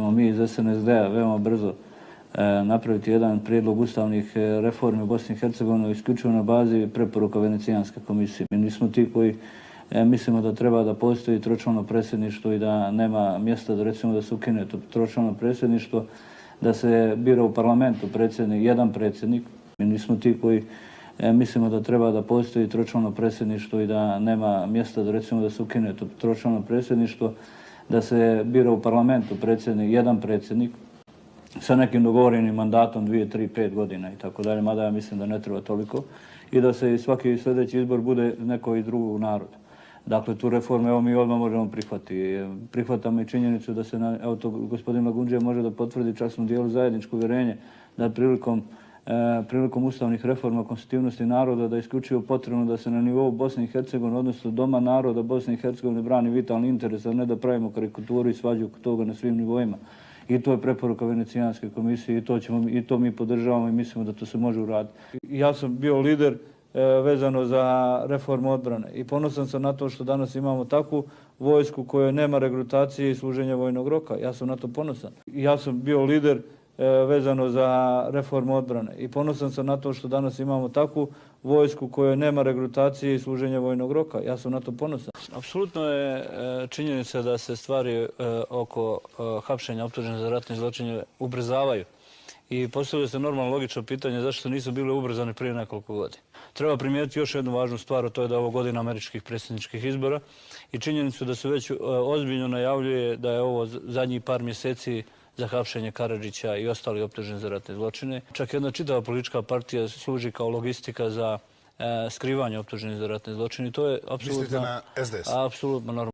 ćemo mi iz SNSD-a veoma brzo napraviti jedan prijedlog ustavnih reformi u Bosni i Hercegovini isključivo na bazi preporuka Venecijanske komisije. Mi nismo ti koji mislimo da treba da postoji tročlano predsjedništvo i da nema mjesta da recimo da se ukine to tročlano predsjedništvo, da se bira u parlamentu jedan predsjednik. Mi nismo ti koji mislimo da treba da postoji tročlano predsjedništvo i da nema mjesta da recimo da se ukine to tročlano predsjedništvo, da se bira u parlamentu jedan predsjednik sa nekim dogovorenim mandatom 2, 3, 5 godina i tako dalje, mada ja mislim da ne treba toliko, i da se svaki sljedeći izbor bude neko iz drugog naroda. Dakle, tu reformu evo mi odmah možemo prihvatiti. Prihvatamo i činjenicu da se, evo to gospodin Lagundžija može da potvrdi, čak smo dijelu zajedničko uvjerenje da prilikom ustavnih reforma konstitutivnosti naroda da je isključivo potrebno da se na nivou Bosne i Hercegovine, odnosno Doma naroda Bosne i Hercegovine brani vitalni interes, a ne da pravimo karikaturu i svađu oko toga na svim nivoima. I to je preporuka Venecijanske komisije i to mi podržavamo i mislimo da to se može uraditi. Ja sam bio lider vezano za reformu odbrane i ponosan sam na to što danas imamo takvu vojsku kojoj nema regrutacije i služenja vojnog roka. Ja sam na to ponosan. Ja sam bio lider vezano za reformu odbrane i ponosan sam na to što danas imamo takvu vojsku kojoj nema regrutacije i služenja vojnog roka. Ja sam na to ponosan. Apsolutno je činjenica da se stvari oko hapšenja optuženih za ratne zločine ubrzavaju. I postavlja se normalno logično pitanje zašto nisu bile ubrzane prije nekoliko godina. Treba primijetiti još jednu važnu stvar, a to je da je ovo godina američkih predsjedničkih izbora i činjenicu da se već ozbiljno najavljuje da je ovo zadnjih par mjeseci za hapšenje Karadžića i ostali optuženi za ratne zločine. Čak jedna čitava politička partija služi kao logistika za skrivanje optuženih za ratne zločine. To je apsolutno normalno.